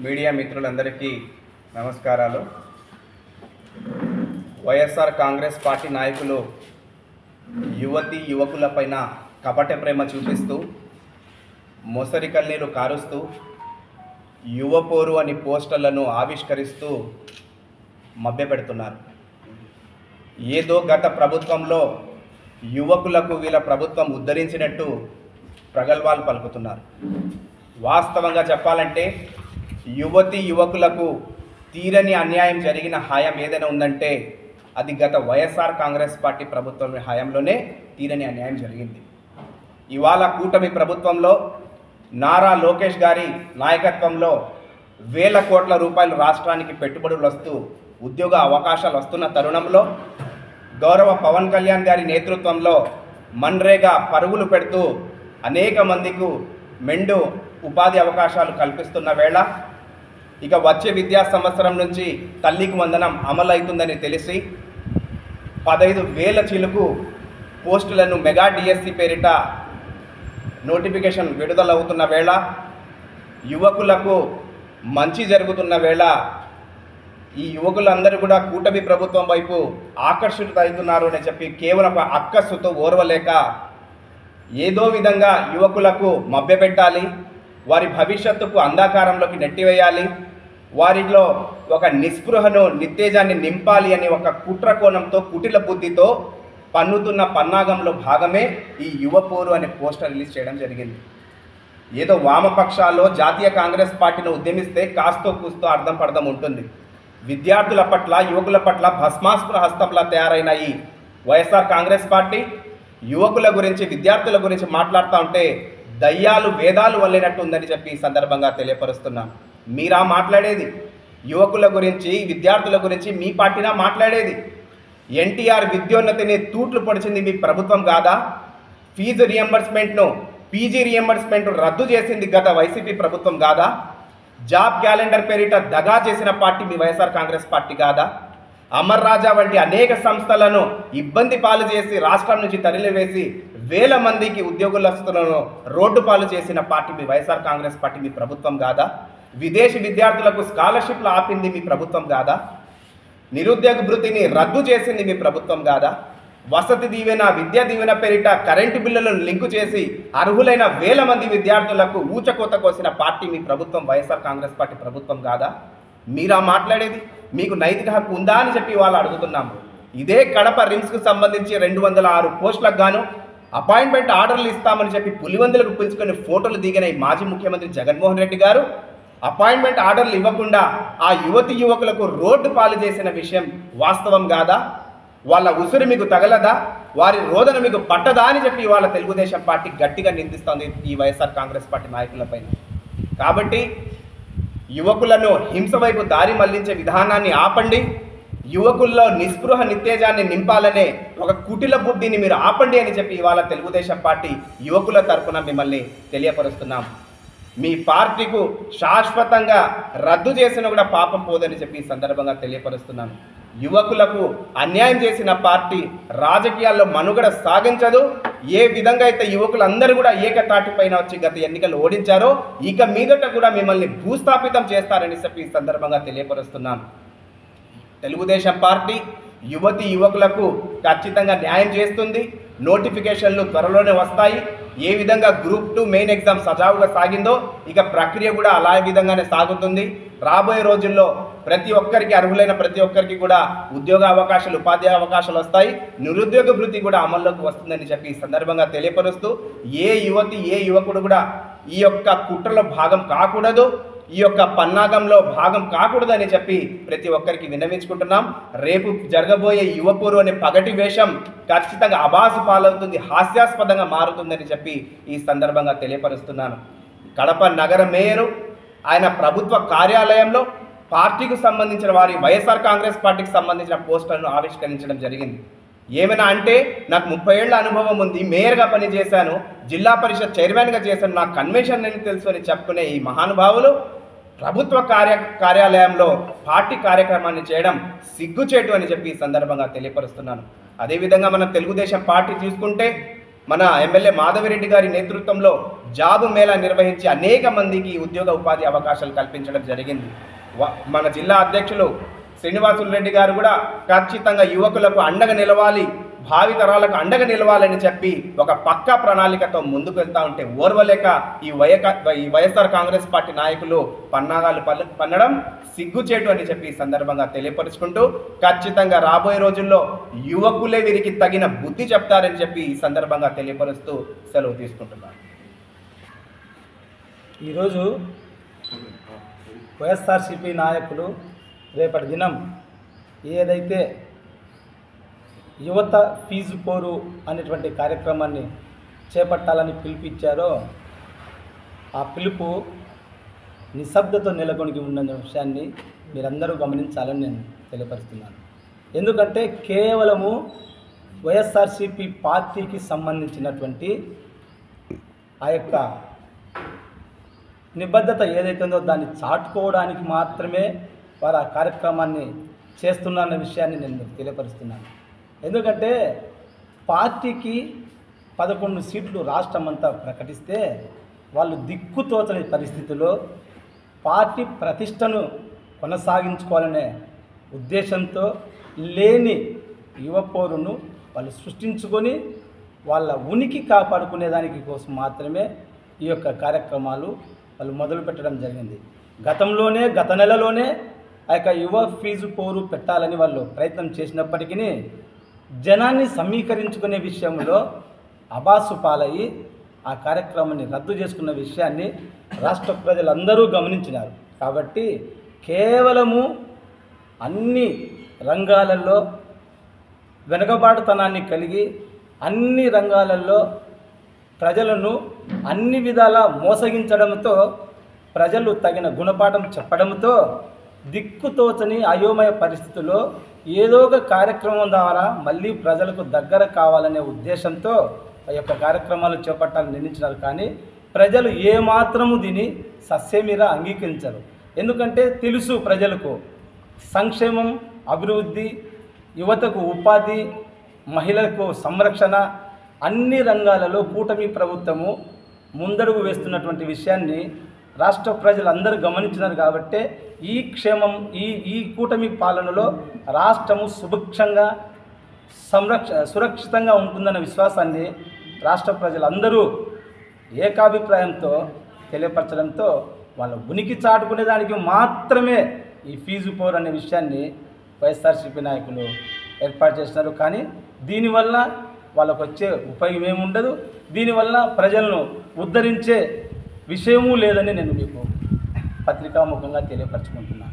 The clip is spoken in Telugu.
మీడియా మిత్రులందరికీ నమస్కారాలు. వైఎస్ఆర్ కాంగ్రెస్ పార్టీ నాయకులు యువకులపైన కపట ప్రేమ చూపిస్తూ మొసరి కన్నీరు కారుస్తూ యువపోరు అని పోస్టర్లను ఆవిష్కరిస్తూ మభ్యపెడుతున్నారు. ఏదో గత ప్రభుత్వంలో యువకులకు వీళ్ళ ప్రభుత్వం ఉద్ధరించినట్టు ప్రగల్భాలు పలుకుతున్నారు. వాస్తవంగా చెప్పాలంటే యువకులకు తీరని అన్యాయం జరిగిన హయాం ఏదైనా ఉందంటే అది గత వైఎస్ఆర్ కాంగ్రెస్ పార్టీ ప్రభుత్వం హయాంలోనే తీరని అన్యాయం జరిగింది. ఇవాళ కూటమి ప్రభుత్వంలో నారా లోకేష్ గారి నాయకత్వంలో వేల కోట్ల రూపాయలు రాష్ట్రానికి పెట్టుబడులు వస్తూ ఉద్యోగ అవకాశాలు వస్తున్న తరుణంలో గౌరవ పవన్ కళ్యాణ్ గారి నేతృత్వంలో మన్రేగా పరుగులు పెడుతూ అనేక మందికి మెండు ఉపాధి అవకాశాలు కల్పిస్తున్న వేళ ఇక వచ్చే విద్యా సంవత్సరం నుంచి తల్లికి వందనం అమలవుతుందని తెలిసి 15,000 చిలుకు పోస్టులను మెగా డిఎస్సి పేరిట నోటిఫికేషన్ విడుదలవుతున్న వేళ యువకులకు మంచి జరుగుతున్న వేళ ఈ యువకులందరూ కూడా కూటమి ప్రభుత్వం వైపు ఆకర్షితులవుతున్నారు అని చెప్పి కేవలం అక్కస్సుతో ఓర్వలేక ఏదో విధంగా యువకులకు మభ్యపెట్టాలి, వారి భవిష్యత్తుకు అంధకారంలోకి నెట్టివేయాలి, వారిలో ఒక నిస్పృహను నిత్తేజాన్ని నింపాలి అని ఒక కుట్ర కోణంతో కుటిల బుద్ధితో పన్నుతున్న పన్నాగంలో భాగమే ఈ యువపోరు అనే పోస్టర్ రిలీజ్ చేయడం జరిగింది. ఏదో వామపక్షాల్లో జాతీయ కాంగ్రెస్ పార్టీని ఉద్యమిస్తే కాస్తో కూస్తో అర్థం పర్థం ఉంటుంది. విద్యార్థుల పట్ల యువకుల పట్ల భస్మాస్త్ర హస్తంలా తయారైన ఈ వైఎస్ఆర్ కాంగ్రెస్ పార్టీ యువకుల గురించి విద్యార్థుల గురించి మాట్లాడుతూ ఉంటే దయ్యాలు వేదాలు వల్లినట్టు ఉందని చెప్పి ఈ సందర్భంగా తెలియపరుస్తున్నాం. మీరా మాట్లాడేది యువకుల గురించి విద్యార్థుల గురించి మీ పార్టీనా మాట్లాడేది? ఎన్టీఆర్ విద్యోన్నతిని తూట్లు పొడిచింది మీ ప్రభుత్వం కాదా? ఫీజు రియంబర్స్మెంట్ను పీజీ రియంబర్స్మెంట్ రద్దు చేసింది గత వైసీపీ ప్రభుత్వం కాదా? జాబ్ క్యాలెండర్ పేరిట దగా చేసిన పార్టీ మీ వైఎస్ఆర్ కాంగ్రెస్ పార్టీ కాదా? అమర్ రాజా వంటి అనేక సంస్థలను ఇబ్బంది పాలు చేసి రాష్ట్రం నుంచి తరలివేసి వేల మందికి ఉద్యోగులను రోడ్డు పాలు చేసిన పార్టీ మీ వైఎస్ఆర్ కాంగ్రెస్ పార్టీ మీ ప్రభుత్వం కాదా? విదేశీ విద్యార్థులకు స్కాలర్షిప్లు ఆపింది మీ ప్రభుత్వం కాదా? నిరుద్యోగ భృతిని రద్దు చేసింది మీ ప్రభుత్వం కాదా? వసతి దీవెన విద్యా దీవెన పేరిట కరెంటు బిల్లులను లింకు చేసి అర్హులైన వేల మంది విద్యార్థులకు ఊచకోత కోసిన పార్టీ మీ ప్రభుత్వం వైఎస్ఆర్ కాంగ్రెస్ పార్టీ ప్రభుత్వం కాదా? మీరా మాట్లాడేది? మీకు నైతిక హక్కు ఉందా అని చెప్పి వాళ్ళు అడుగుతున్నాము. ఇదే కడప రిమ్స్కు సంబంధించి 206 పోస్టులకు గాను అపాయింట్మెంట్ ఆర్డర్లు ఇస్తామని చెప్పి పులివందులకు పిలుచుకొని ఫోటోలు దిగిన ఈ మాజీ ముఖ్యమంత్రి జగన్మోహన్ రెడ్డి గారు అపాయింట్మెంట్ ఆర్డర్లు ఇవ్వకుండా ఆ యువకులకు రోడ్డు పాలు చేసిన విషయం వాస్తవం కాదా? వాళ్ళ ఉసురు మీకు తగలదా? వారి రోదన మీకు పట్టదా అని చెప్పి వాళ్ళ తెలుగుదేశం పార్టీ గట్టిగా నిందిస్తోంది ఈ వైఎస్ఆర్ కాంగ్రెస్ పార్టీ నాయకులపైన. కాబట్టి యువకులను హింస వైపు దారి మళ్లించే విధానాన్ని ఆపండి, యువకుల్లో నిస్పృహ నిత్తేజాన్ని నింపాలనే ఒక కుటిల బుద్ధిని మీరు ఆపండి అని చెప్పి ఇవాళ తెలుగుదేశం పార్టీ యువకుల తరఫున మిమ్మల్ని తెలియపరుస్తున్నాం. మీ పార్టీకు శాశ్వతంగా రద్దు చేసిన కూడా పాపం పోదని చెప్పి ఈ సందర్భంగా తెలియపరుస్తున్నాను. యువకులకు అన్యాయం చేసిన పార్టీ రాజకీయాల్లో మనుగడ సాగించదు. ఏ విధంగా అయితే యువకులందరూ కూడా ఏకతాటిపైన వచ్చి గత ఎన్నికలు ఓడించారో ఇక మీదట కూడా మిమ్మల్ని భూస్థాపితం చేస్తారని చెప్పి ఈ సందర్భంగా తెలియపరుస్తున్నాను. తెలుగుదేశం పార్టీ యువకులకు ఖచ్చితంగా న్యాయం చేస్తుంది. నోటిఫికేషన్లు త్వరలోనే వస్తాయి. ఏ విధంగా గ్రూప్ 2 మెయిన్ ఎగ్జామ్ సజావుగా సాగిందో ఇక ప్రక్రియ కూడా అలా విధంగానే సాగుతుంది. రాబోయే రోజుల్లో ప్రతి ఒక్కరికి అర్హులైన ప్రతి ఒక్కరికి కూడా ఉద్యోగ అవకాశాలు ఉపాధి అవకాశాలు వస్తాయి. నిరుద్యోగ భృతి కూడా అమల్లోకి వస్తుందని చెప్పి ఈ సందర్భంగా తెలియపరుస్తూ ఏ యువకుడు కూడా ఈ యొక్క కుట్రలో భాగం కాకూడదు, ఈ యొక్క పన్నాగంలో భాగం కాకూడదని చెప్పి ప్రతి ఒక్కరికి విన్నవించుకుంటున్నాం. రేపు జరగబోయే యువపోరు అనే పగటి వేషం ఖచ్చితంగా అబాసు పాలవుతుంది, హాస్యాస్పదంగా మారుతుందని చెప్పి ఈ సందర్భంగా తెలియపరుస్తున్నాను. కడప నగర మేయరు ఆయన ప్రభుత్వ కార్యాలయంలో పార్టీకి సంబంధించిన వారి వైఎస్ఆర్ కాంగ్రెస్ పార్టీకి సంబంధించిన పోస్టర్ను ఆవిష్కరించడం జరిగింది. ఏమైనా అంటే నాకు 30 ఏళ్ల అనుభవం ఉంది, మేయర్గా పనిచేశాను, జిల్లా పరిషత్ చైర్మన్గా చేశాను, నాకు కన్వెన్షన్ అని తెలుసు అని చెప్పుకునే ఈ మహానుభావులు ప్రభుత్వ కార్యాలయంలో పార్టీ కార్యక్రమాన్ని చేయడం సిగ్గుచేటు అని చెప్పి ఈ సందర్భంగా తెలియపరుస్తున్నాను. అదేవిధంగా మనం తెలుగుదేశం పార్టీ చూసుకుంటే మన ఎమ్మెల్యే మాధవిరెడ్డి గారి నేతృత్వంలో జాబు మేళా నిర్వహించి అనేక మందికి ఉద్యోగ ఉపాధి అవకాశాలు కల్పించడం జరిగింది. మన జిల్లా అధ్యక్షులు శ్రీనివాసులు రెడ్డి గారు కూడా ఖచ్చితంగా యువకులకు అండగా నిలవాలి, భావితరాలకు అండగా నిలవాలని చెప్పి ఒక పక్కా ప్రణాళికతో ముందుకు వెళ్తా ఉంటే ఓర్వలేక ఈ వైఎస్ఆర్ కాంగ్రెస్ పార్టీ నాయకులు పన్నాగాలు పన్నడం సిగ్గుచేటు అని చెప్పి ఈ సందర్భంగా తెలియపరుచుకుంటూ ఖచ్చితంగా రాబోయే రోజుల్లో యువకులే వీరికి తగిన బుద్ధి చెప్తారని చెప్పి ఈ సందర్భంగా తెలియపరుస్తూ సెలవు తీసుకుంటున్నారు. ఈరోజు వైఎస్ఆర్సీపీ నాయకులు రేపటి దినం ఏదైతే యువత ఫీజు పోరు అనేటువంటి కార్యక్రమాన్ని చేపట్టాలని పిలుపిచ్చారో ఆ పిలుపు నిశ్శబ్దతో నెలకొనిగి ఉన్న విషయాన్ని మీరందరూ గమనించాలని నేను తెలియపరుస్తున్నాను. ఎందుకంటే కేవలము వైఎస్ఆర్సీపీ పార్టీకి సంబంధించినటువంటి ఆ యొక్క నిబద్ధత ఏదైతే ఉందో దాన్ని చాటుకోవడానికి మాత్రమే వారు ఆ కార్యక్రమాన్ని చేస్తున్న విషయాన్ని నేను తెలియపరుస్తున్నాను. ఎందుకంటే పార్టీకి 11 సీట్లు రాష్ట్రం అంతా ప్రకటిస్తే వాళ్ళు దిక్కుతోచని పరిస్థితిలో పార్టీ ప్రతిష్టను కొనసాగించుకోవాలనే ఉద్దేశంతో లేని యువ పోరును వాళ్ళు సృష్టించుకొని వాళ్ళ ఉనికి కాపాడుకునేదానికి కోసం మాత్రమే ఈ యొక్క కార్యక్రమాలు వాళ్ళు మొదలుపెట్టడం జరిగింది. గత నెలలోనే ఆ యొక్క యువ ఫీజు పోరు పెట్టాలని వాళ్ళు ప్రయత్నం చేసినప్పటికీ జనాన్ని సమీకరించుకునే విషయంలో అబాసు పాలయ్యి ఆ కార్యక్రమాన్ని రద్దు చేసుకున్న విషయాన్ని రాష్ట్ర ప్రజలందరూ గమనించినారు. కాబట్టి కేవలము అన్ని రంగాలలో వెనుకబాటుతనాన్ని కలిగి అన్ని రంగాలలో ప్రజలను అన్ని విధాలా మోసగించడంతో ప్రజలు తగిన గుణపాఠం చెప్పడంతో దిక్కుతోచని అయోమయ పరిస్థితుల్లో ఏదో ఒక కార్యక్రమం ద్వారా మళ్ళీ ప్రజలకు దగ్గర కావాలనే ఉద్దేశంతో ఆ యొక్క కార్యక్రమాలు చేపట్టాలని నిర్ణయించినారు. కానీ ప్రజలు ఏమాత్రము దీన్ని సస్యమీర అంగీకరించరు. ఎందుకంటే తెలుసు ప్రజలకు సంక్షేమం, అభివృద్ధి, యువతకు ఉపాధి, మహిళలకు సంరక్షణ అన్ని రంగాలలో కూటమి ప్రభుత్వము ముందడుగు వేస్తున్నటువంటి విషయాన్ని రాష్ట్ర ప్రజలందరూ గమనించినారు. కాబట్టి ఈ కూటమి పాలనలో రాష్ట్రము సుభిక్షంగా సురక్షితంగా ఉంటుందన్న విశ్వాసాన్ని రాష్ట్ర ప్రజలందరూ ఏకాభిప్రాయంతో తెలియపరచడంతో వాళ్ళ ఉనికి చాటుకునేదానికి మాత్రమే ఈ ఫీజు పోరు అనే విషయాన్ని వైఎస్ఆర్సీపీ నాయకులు ఏర్పాటు చేసినారు. కానీ దీనివల్ల వాళ్ళకు వచ్చే ఉపయోగం ఏముండదు, దీనివల్ల ప్రజలను ఉద్ధరించే విషయమూ లేదని నేను మీకు పత్రికాముఖంగా తెలియపరచుకుంటున్నాను.